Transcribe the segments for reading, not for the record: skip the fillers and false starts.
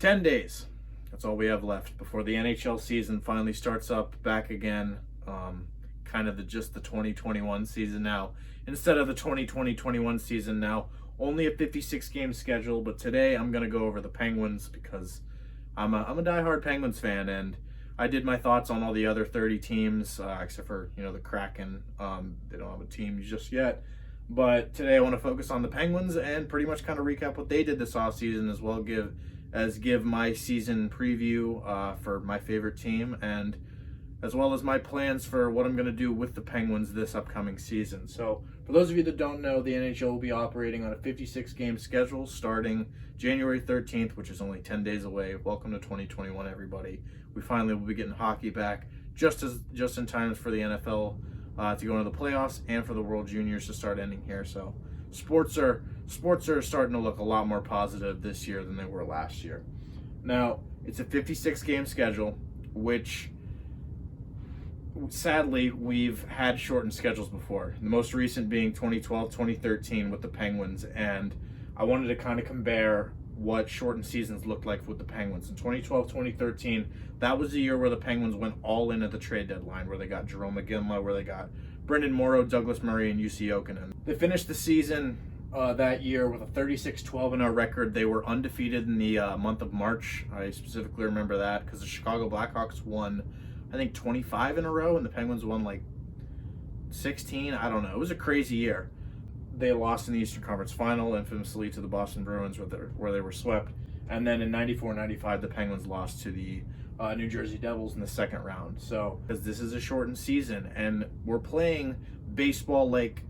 10 days. That's all we have left before the NHL season finally starts up back again. Kind of just the 2021 season now. Instead of the 2020-21 season now, only a 56-game schedule. But today I'm going to go over the Penguins because I'm a diehard Penguins fan, and I did my thoughts on all the other 30 teams, except for, the Kraken. They don't have a team just yet. But today I want to focus on the Penguins and pretty much kind of recap what they did this offseason, as well give my season preview for my favorite team, and as well as my plans for what I'm going to do with the Penguins this upcoming season. So for those of you that don't know, the NHL will be operating on a 56-game schedule starting January 13th, which is only 10 days away. Welcome to 2021, everybody. We finally will be getting hockey back just in time for the NFL to go into the playoffs and for the World Juniors to start ending here. So sports are starting to look a lot more positive this year than they were last year. Now, it's a 56-game schedule, which sadly we've had shortened schedules before. The most recent being 2012-2013 with the Penguins, and I wanted to kind of compare what shortened seasons looked like with the Penguins. In 2012-2013, that was the year where the Penguins went all in at the trade deadline, where they got Jerome McGinley, where they got Brendan Morrow, Douglas Murray, and UC Jokinen. They finished the season that year with a 36-12-0 record. They were undefeated in the month of March. I specifically remember that because the Chicago Blackhawks won, I think, 25 in a row, and the Penguins won like 16. I don't know. It was a crazy year. They lost in the Eastern Conference Final, infamously to the Boston Bruins, where they were swept. And then in 94-95, the Penguins lost to the New Jersey Devils in the second round. So, because this is a shortened season, and we're playing baseball-like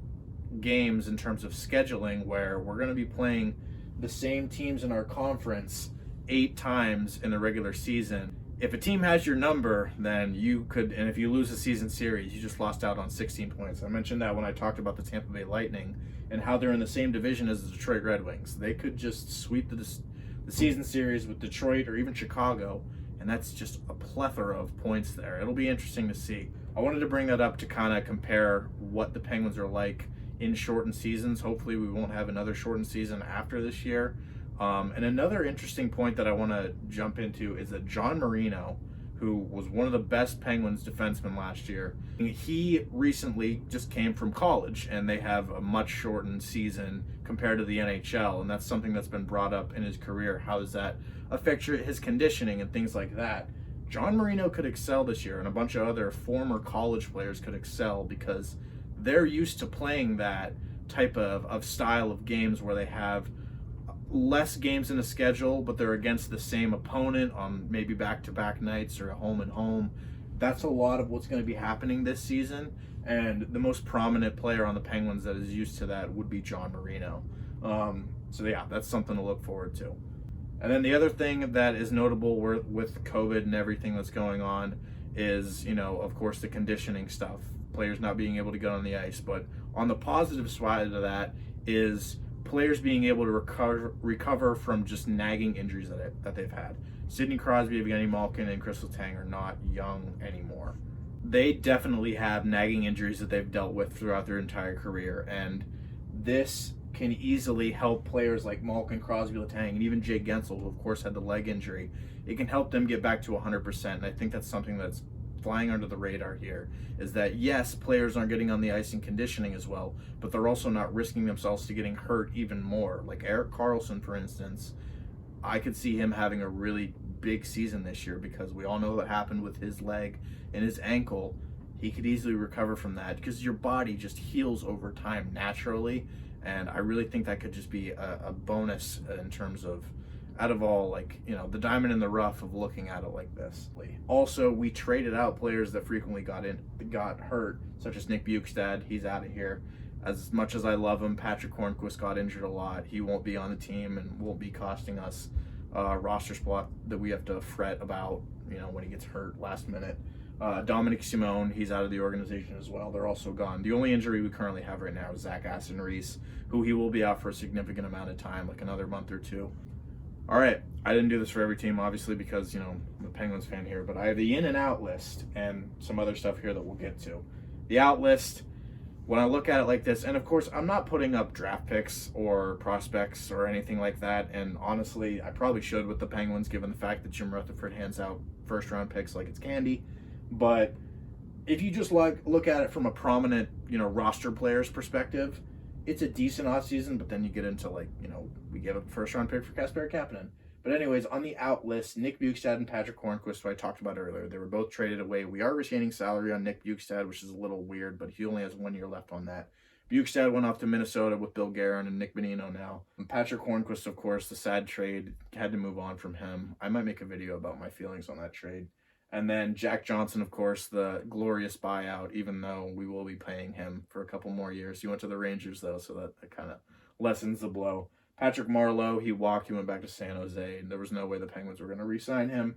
games in terms of scheduling, where we're going to be playing the same teams in our conference 8 times in the regular season. If a team has your number, then you could, and if you lose a season series, you just lost out on 16 points. I mentioned that when I talked about the Tampa Bay Lightning and how they're in the same division as the Detroit Red Wings. They could just sweep the season series with Detroit or even Chicago, and that's just a plethora of points there. It'll be interesting to see. I wanted to bring that up to kind of compare what the Penguins are like in shortened seasons. Hopefully we won't have another shortened season after this year. And another interesting point that I want to jump into is that John Marino, who was one of the best Penguins defensemen last year, he recently just came from college, and they have a much shortened season compared to the NHL, and that's something that's been brought up in his career. How does that affect his conditioning and things like that? John Marino could excel this year, and a bunch of other former college players could excel because they're used to playing that type of style of games where they have less games in a schedule, but they're against the same opponent on maybe back-to-back nights or home and home. That's a lot of what's going to be happening this season, and the most prominent player on the Penguins that is used to that would be John Marino. So yeah, that's something to look forward to. And then the other thing that is notable with COVID and everything that's going on is, of course, the conditioning stuff, players not being able to get on the ice. But on the positive side of that is players being able to recover from just nagging injuries that they've had. Sidney Crosby, Evgeny Malkin, and Chris Letang are not young anymore. They definitely have nagging injuries that they've dealt with throughout their entire career, and this can easily help players like Malkin, Crosby, Letang, and even Jay Guentzel, who of course had the leg injury. It can help them get back to 100%, and I think that's something that's flying under the radar here, is that yes, players aren't getting on the ice and conditioning as well, but they're also not risking themselves to getting hurt even more. Like Erik Karlsson, for instance, I could see him having a really big season this year because we all know what happened with his leg and his ankle. He could easily recover from that because your body just heals over time naturally, and I really think that could just be a bonus in terms of, out of all, the diamond in the rough of looking at it like this. Also, we traded out players that frequently got hurt, such as Nick Bjugstad. He's out of here. As much as I love him, Patrick Hornquist got injured a lot. He won't be on the team and won't be costing us roster spot that we have to fret about, when he gets hurt last minute. Dominic Simone, he's out of the organization as well. They're also gone. The only injury we currently have right now is Aston-Reese, who he will be out for a significant amount of time, like another month or two. All right, I didn't do this for every team, obviously, because, I'm a Penguins fan here, but I have the in and out list and some other stuff here that we'll get to. The out list, when I look at it like this, and of course, I'm not putting up draft picks or prospects or anything like that. And honestly, I probably should with the Penguins, given the fact that Jim Rutherford hands out first-round picks like it's candy. But if you just look at it from a prominent, roster player's perspective, it's a decent offseason. But then you get into we give a first-round pick for Kasperi-Kapanen. But anyways, on the out list, Nick Bjugstad and Patrick Hornqvist, who I talked about earlier, they were both traded away. We are retaining salary on Nick Bjugstad, which is a little weird, but he only has 1 year left on that. Bjugstad went off to Minnesota with Bill Guerin and Nick Bonino now. And Patrick Hornqvist, of course, the sad trade, had to move on from him. I might make a video about my feelings on that trade. And then Jack Johnson, of course, the glorious buyout, even though we will be paying him for a couple more years. He went to the Rangers, though, so that kind of lessens the blow. Patrick Marleau, he walked, he went back to San Jose, and there was no way the Penguins were going to re-sign him.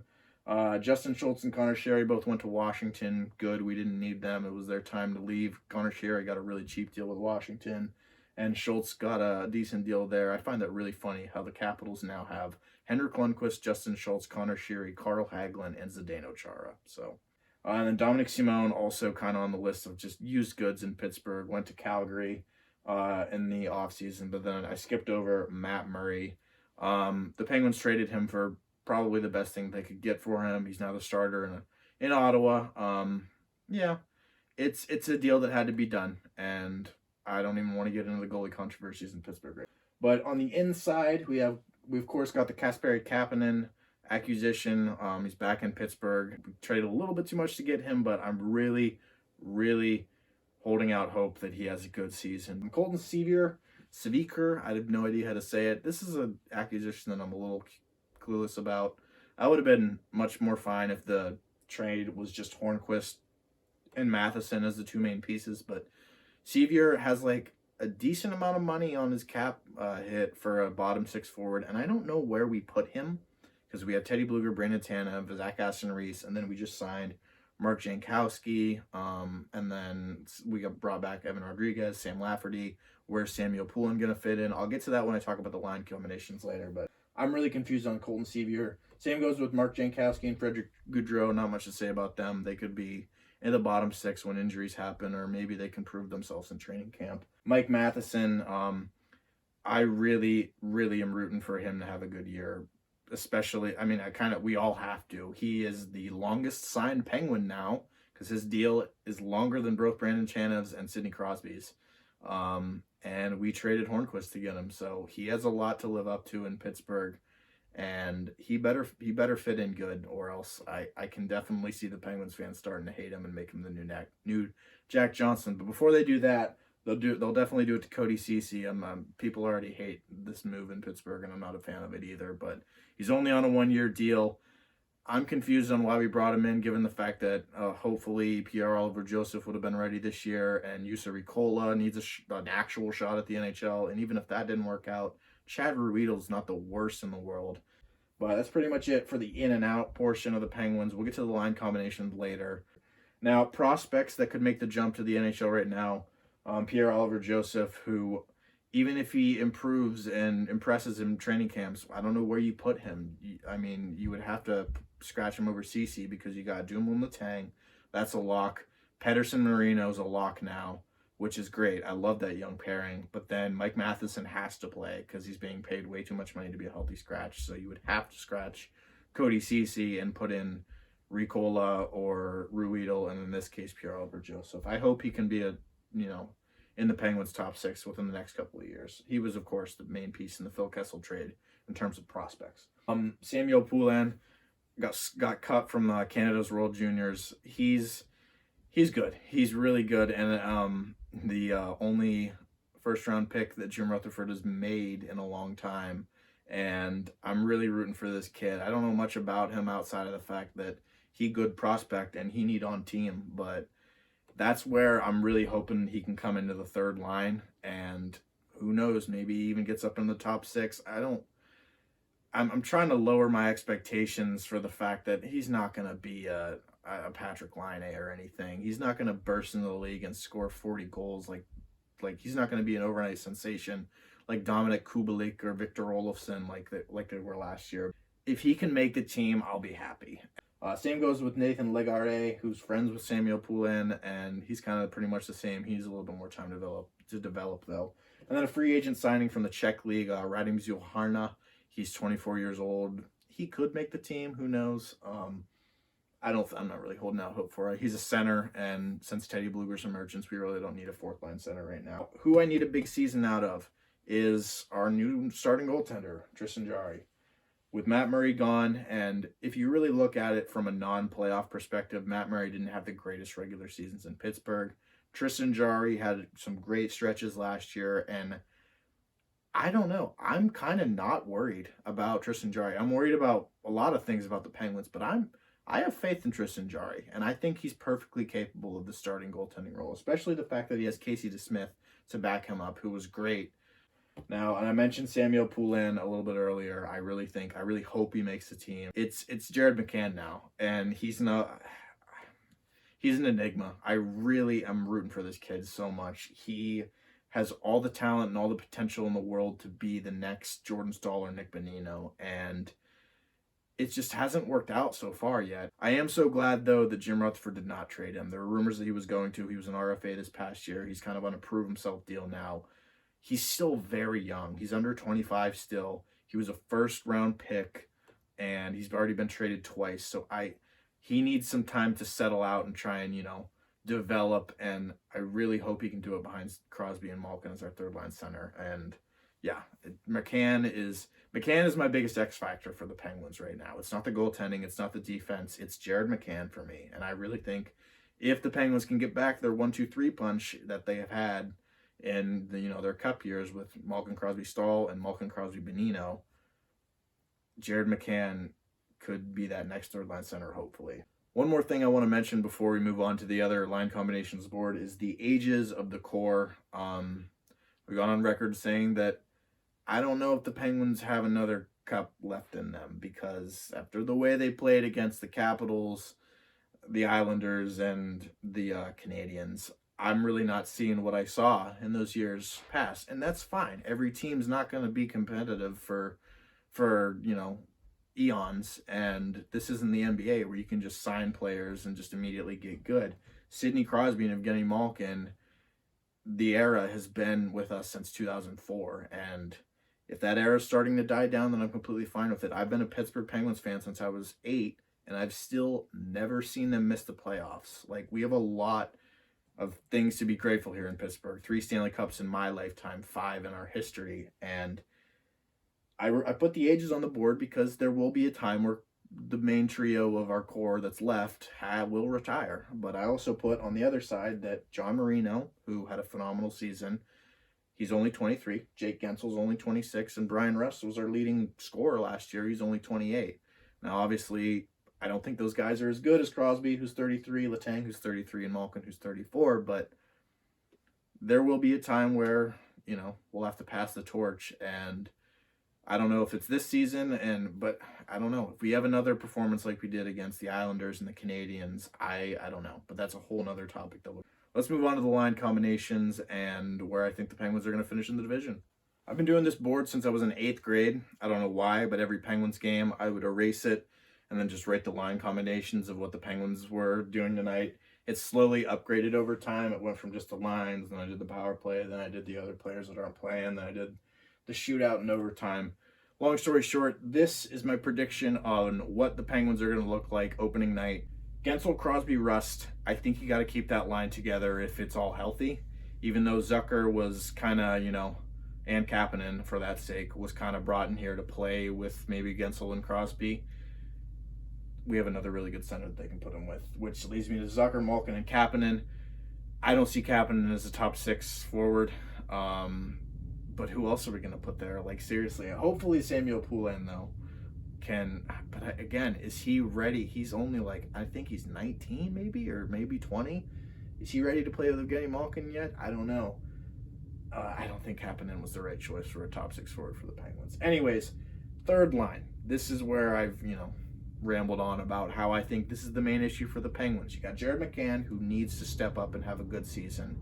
Justin Schultz and Connor Sherry both went to Washington. Good, we didn't need them. It was their time to leave. Connor Sherry got a really cheap deal with Washington, and Schultz got a decent deal there. I find that really funny how the Capitals now have Henrik Lundqvist, Justin Schultz, Connor Sherry, Carl Hagelin, and Zdeno Chara. So, and then Dominic Simone, also kind of on the list of just used goods in Pittsburgh, went to Calgary in the offseason, but then I skipped over Matt Murray. The Penguins traded him for probably the best thing they could get for him. He's now the starter in Ottawa. Yeah, it's a deal that had to be done, and I don't even want to get into the goalie controversies in Pittsburgh. Right? But on the inside, we of course got the Kasperi-Kapanen acquisition. He's back in Pittsburgh. We traded a little bit too much to get him, but I'm really, really holding out hope that he has a good season. Colton Sceviour, I have no idea how to say it. This is an acquisition that I'm a little clueless about. I would have been much more fine if the trade was just Hornqvist and Matheson as the two main pieces, but Sceviour has a decent amount of money on his cap hit for a bottom six forward, and I don't know where we put him, because we have Teddy Blueger, Brandon Tanev, Zach Aston-Reese, and then we just signed Mark Jankowski, and then we got brought back Evan Rodrigues, Sam Lafferty. Where's Samuel-Poulin going to fit in? I'll get to that when I talk about the line combinations later, but I'm really confused on Colton Sceviour. Same goes with Mark Jankowski and Frederick Gaudreau. Not much to say about them. They could be in the bottom six when injuries happen, or maybe they can prove themselves in training camp. Mike Matheson, I really, really am rooting for him to have a good year. Especially, we all have to. He is the longest signed Penguin now, because his deal is longer than both Brandon Tanev's and Sidney Crosby's. And we traded Hornqvist to get him, so he has a lot to live up to in Pittsburgh, and he better fit in good, or else I can definitely see the Penguins fans starting to hate him and make him the new Jack Johnson. But before they do that, they'll definitely do it to Cody Ceci. People already hate this move in Pittsburgh, and I'm not a fan of it either. But he's only on a 1 year deal. I'm confused on why we brought him in, given the fact that hopefully Pierre-Olivier Joseph would have been ready this year, and Juuse Riikola needs an actual shot at the NHL. And even if that didn't work out, Chad Ruhwedel is not the worst in the world. But that's pretty much it for the in and out portion of the Penguins. We'll get to the line combinations later. Now, prospects that could make the jump to the NHL right now. Pierre-Olivier Joseph, who, even if he improves and impresses in training camps, I don't know where you put him. You would have to scratch him over Ceci, because you got Dumoulin-Letang. That's a lock. Pettersson-Marino is a lock now, which is great. I love that young pairing. But then Mike Matheson has to play, because he's being paid way too much money to be a healthy scratch. So you would have to scratch Cody Ceci and put in Riikola or Ruhwedel, and in this case, Pierre-Olivier Joseph. I hope he can be in the Penguins' top six within the next couple of years. He was, of course, the main piece in the Phil Kessel trade in terms of prospects. Samuel-Poulin got cut from Canada's World Juniors. He's good. He's really good, and the only first-round pick that Jim Rutherford has made in a long time. And I'm really rooting for this kid. I don't know much about him outside of the fact that he good prospect and he need on team, but that's where I'm really hoping he can come into the third line, and who knows, maybe he even gets up in the top six. I'm trying to lower my expectations for the fact that he's not going to be a Patrick Laine or anything. He's not going to burst into the league and score 40 goals. Like he's not going to be an overnight sensation like Dominic Kubalik or Victor Olofsson like they were last year. If he can make the team, I'll be happy. Same goes with Nathan Legare, who's friends with Sceviour-Blueger-Tanev, and he's kind of pretty much the same. He's a little bit more time to develop though. And then a free agent signing from the Czech league, Zohorna. He's 24 years old. He could make the team. Who knows? I'm not really holding out hope for it. He's a center, and since Teddy Blueger's emergence, we really don't need a fourth line center right now. Who I need a big season out of is our new starting goaltender, Tristan Jarry. With Matt Murray gone, and if you really look at it from a non-playoff perspective, Matt Murray didn't have the greatest regular seasons in Pittsburgh. Tristan Jarry had some great stretches last year, and I don't know. I'm kind of not worried about Tristan Jarry. I'm worried about a lot of things about the Penguins, but I have faith in Tristan Jarry, and I think he's perfectly capable of the starting goaltending role, especially the fact that he has Casey DeSmith to back him up, who was great. Now, and I mentioned Sceviour-Blueger-Tanev a little bit earlier. I really hope he makes the team. It's Jared McCann now, and he's an enigma. I really am rooting for this kid so much. He has all the talent and all the potential in the world to be the next Jordan Staal or Nick Bonino, and it just hasn't worked out so far yet. I am so glad, though, that Jim Rutherford did not trade him. There were rumors that he was going to. He was an RFA this past year. He's kind of on a prove-himself deal now. He's still very young. He's under 25 still. He was a first-round pick, and he's already been traded twice. So he needs some time to settle out and try and, develop, and I really hope he can do it behind Crosby and Malkin as our third-line center. And, yeah, McCann is my biggest X factor for the Penguins right now. It's not the goaltending. It's not the defense. It's Jared McCann for me. And I really think if the Penguins can get back their 1-2-3 punch that they have had in their cup years with Malkin Crosby Staal and Malkin Crosby Bonino, Jared McCann could be that next third line center, hopefully. One more thing I want to mention before we move on to the other line combinations board is the ages of the core. We got on record saying that I don't know if the Penguins have another cup left in them, because after the way they played against the Capitals, the Islanders, and the Canadiens, I'm really not seeing what I saw in those years past, and that's fine. Every team's not going to be competitive for eons, and this isn't the NBA where you can just sign players and just immediately get good. Sidney Crosby and Evgeny Malkin, the era has been with us since 2004, and if that era is starting to die down, then I'm completely fine with it. I've been a Pittsburgh Penguins fan since I was 8, and I've still never seen them miss the playoffs. Like, we have a lot of things to be grateful here in Pittsburgh. 3 Stanley Cups in my lifetime, 5 in our history. And I put the ages on the board because there will be a time where the main trio of our core that's left will retire. But I also put on the other side that John Marino, who had a phenomenal season, he's only 23. Jake Guentzel's only 26. And Brian Rust was our leading scorer last year. He's only 28. Now, obviously, I don't think those guys are as good as Crosby, who's 33, Letang, who's 33, and Malkin, who's 34, but there will be a time where, we'll have to pass the torch, and I don't know if it's this season, but I don't know. If we have another performance like we did against the Islanders and the Canadiens, I don't know, but that's a whole nother topic. Let's move on to the line combinations and where I think the Penguins are going to finish in the division. I've been doing this board since I was in 8th grade. I don't know why, but every Penguins game, I would erase it and then just write the line combinations of what the Penguins were doing tonight. It's slowly upgraded over time. It went from just the lines, then I did the power play, then I did the other players that aren't playing, then I did the shootout and overtime. Long story short, this is my prediction on what the Penguins are going to look like opening night. Guentzel-Crosby-Rust, I think you got to keep that line together if it's all healthy. Even though Zucker was kind of, and Kapanen, for that sake, was kind of brought in here to play with maybe Guentzel and Crosby. We have another really good center that they can put him with, which leads me to Zucker, Malkin, and Kapanen. I don't see Kapanen as a top 6 forward. But who else are we going to put there? Like, seriously. Hopefully Sceviour-Blueger-Tanev, though, can. But again, is he ready? He's only I think he's 19 maybe, or maybe 20. Is he ready to play with Evgeny Malkin yet? I don't know. I don't think Kapanen was the right choice for a top 6 forward for the Penguins. Anyways, third line. This is where I've, rambled on about how I think this is the main issue for the Penguins. You got Jared McCann, who needs to step up and have a good season.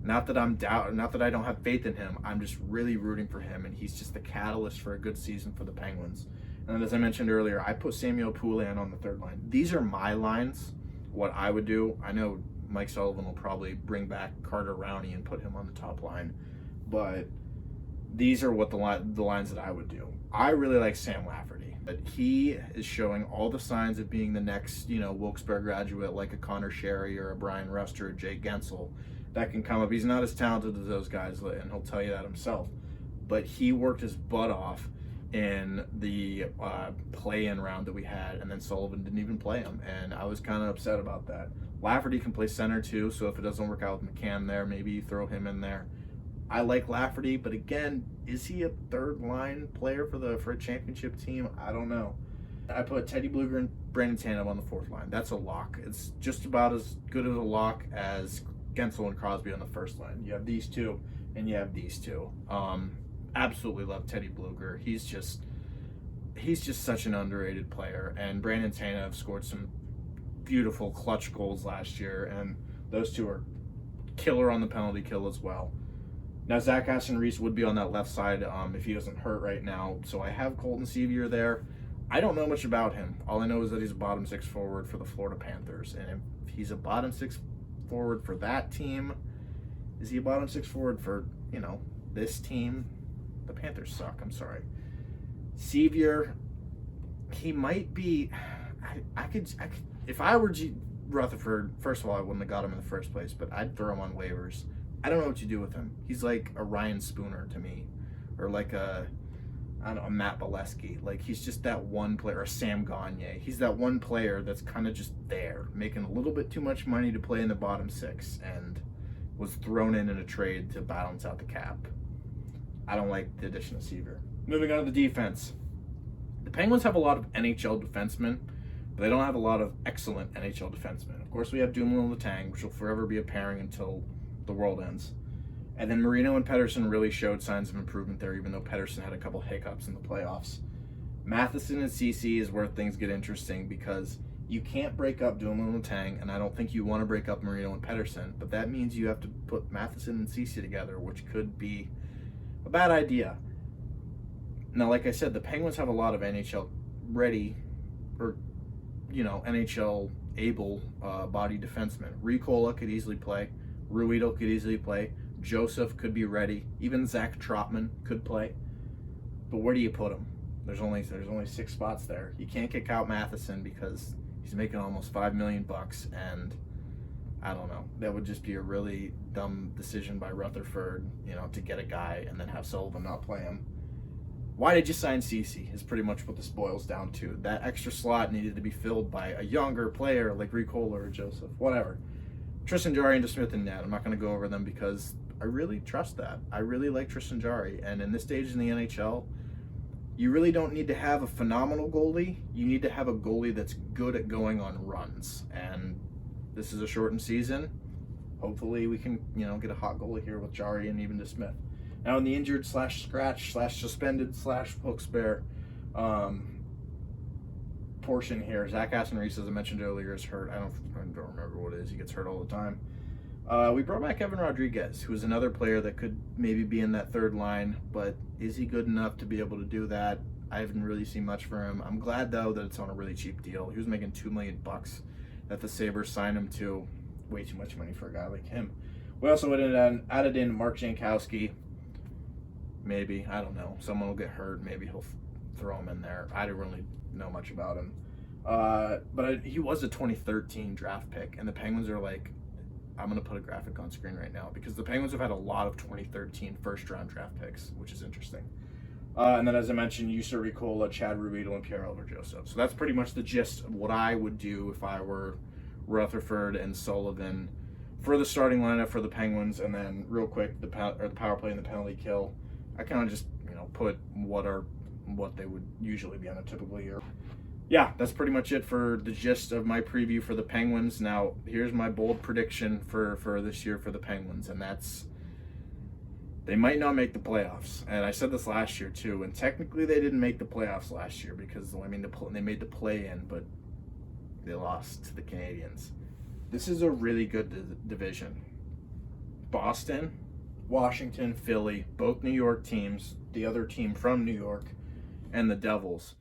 Not that I don't have faith in him. I'm just really rooting for him, and he's just the catalyst for a good season for the Penguins. And as I mentioned earlier, I put Sceviour-Blueger-Tanev on the third line. These are my lines, what I would do. I know Mike Sullivan will probably bring back Carter Rowney and put him on the top line, but these are what the lines that I would do. I really like Sam Lafferty, but he is showing all the signs of being the next, Wilkes-Barre graduate, like a Connor Sherry or a Brian Rust or a Jake Guentzel that can come up. He's not as talented as those guys, and he'll tell you that himself, but he worked his butt off in the play-in round that we had, and then Sullivan didn't even play him, and I was kind of upset about that. Lafferty can play center too, so if it doesn't work out with McCann there, maybe you throw him in there. I like Lafferty, but again, is he a third line player for a championship team? I don't know. I put Teddy Blueger and Brandon Tanev on the fourth line. That's a lock. It's just about as good of a lock as Guentzel and Crosby on the first line. You have these two, and you have these two. Absolutely love Teddy Blueger. He's just such an underrated player, and Brandon Tanev scored some beautiful clutch goals last year, and those two are killer on the penalty kill as well. Now Aston-Reese would be on that left side if he doesn't hurt right now, so I have Colton Sceviour there. I don't know much about him. All I know is that he's a bottom six forward for the Florida Panthers, and if he's a bottom six forward for that team, is he a bottom six forward for this team? The Panthers suck. I'm sorry. Sceviour, he might be. I could if I were Rutherford. First of all, I wouldn't have got him in the first place, but I'd throw him on waivers. I don't know what you do with him. He's like a Ryan Spooner to me, or like a Matt Bolesky. Like, he's just that one player, or Sam Gagner. He's that one player that's kind of just there, making a little bit too much money to play in the bottom six, and was thrown in a trade to balance out the cap. I don't like the addition of Sceviour. Moving on to the defense. The Penguins have a lot of NHL defensemen, but they don't have a lot of excellent NHL defensemen. Of course, we have Dumoulin-Letang, which will forever be a pairing until the world ends. And then Marino and Pettersson really showed signs of improvement there, even though Pettersson had a couple hiccups in the playoffs. Matheson-Ceci is where things get interesting, because you can't break up Dumoulin-Letang, and I don't think you want to break up Marino and Pettersson, but that means you have to put Matheson and Ceci together, which could be a bad idea. Now, like I said, the Penguins have a lot of NHL ready, or NHL able body defensemen. Riikola could easily play. Ruhwedel could easily play. Joseph could be ready. Even Zach Trotman could play. But where do you put him? There's only 6 spots there. You can't kick out Matheson because he's making almost $5 million, and I don't know. That would just be a really dumb decision by Rutherford, to get a guy and then have Sullivan not play him. Why did you sign Ceci is pretty much what this boils down to. That extra slot needed to be filled by a younger player like Riikola or Joseph, whatever. Tristan Jarry and DeSmith and net. I'm not going to go over them because I really trust that. I really like Tristan Jarry, and in this stage in the NHL, you really don't need to have a phenomenal goalie. You need to have a goalie that's good at going on runs, and this is a shortened season. Hopefully we can, get a hot goalie here with Jarry and even DeSmith. Now in the injured / scratch / suspended / Wilkes-Barre portion here, Aston-Reese, as I mentioned earlier, is hurt. I don't remember what it is. He gets hurt all the time. We brought back Evan Rodrigues, who is another player that could maybe be in that third line, but is he good enough to be able to do that? I haven't really seen much for him. I'm glad, though, that it's on a really cheap deal. He was making $2 million that the Sabres signed him to. Way too much money for a guy like him. We also added in Mark Jankowski. Maybe, I don't know. Someone will get hurt. Maybe he'll throw him in there. I didn't really know much about him. But he was a 2013 draft pick, and the Penguins are like, I'm going to put a graphic on screen right now, because the Penguins have had a lot of 2013 first-round draft picks, which is interesting. And then, as I mentioned, Jussi Riikola, Chad Ruhwedel, and Pierre-Olivier Joseph. So that's pretty much the gist of what I would do if I were Rutherford and Sullivan for the starting lineup for the Penguins. And then, real quick, the power play and the penalty kill. I kind of just put what they would usually be on a typical year. Yeah, that's pretty much it for the gist of my preview for the Penguins. Now, here's my bold prediction for this year for the Penguins, and that's they might not make the playoffs. And I said this last year, too, and technically they didn't make the playoffs last year because, they made the play-in, but they lost to the Canadiens. This is a really good division. Boston, Washington, Philly, both New York teams, the other team from New York, and the Devils.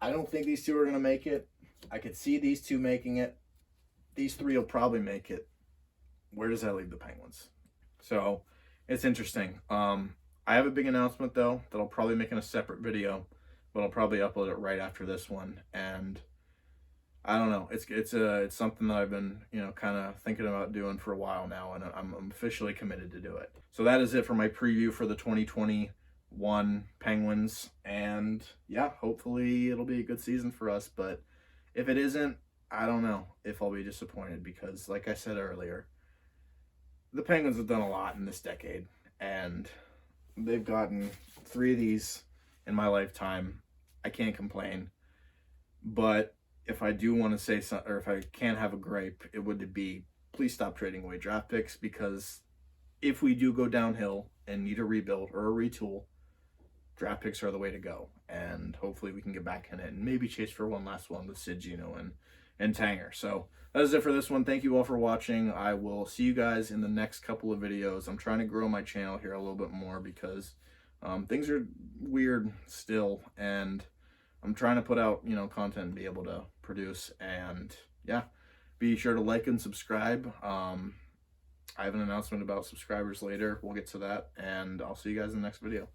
I don't think these two are going to make it. I could see these two making it. These three will probably make it. Where does that leave the Penguins? So it's interesting. I have a big announcement though that I'll probably make in a separate video, but I'll probably upload it right after this one. And I don't know. It's something that I've been, kind of thinking about doing for a while now, and I'm officially committed to do it. So that is it for my preview for the 2021 Penguins, and yeah, hopefully it'll be a good season for us. But if it isn't, I don't know if I'll be disappointed, because like I said earlier, the Penguins have done a lot in this decade, and they've gotten 3 of these in my lifetime. I can't complain, but if I do want to say something, or if I can't have a gripe, it would be, please stop trading away draft picks, because if we do go downhill and need a rebuild or a retool, draft picks are the way to go. And hopefully we can get back in it and maybe chase for one last one with Sid, Gino, and Tanger. So that is it for this one. Thank you all for watching. I will see you guys in the next couple of videos. I'm trying to grow my channel here a little bit more, because things are weird still, and I'm trying to put out, content and be able to produce. And yeah, be sure to like and subscribe. I have an announcement about subscribers later. We'll get to that, and I'll see you guys in the next video.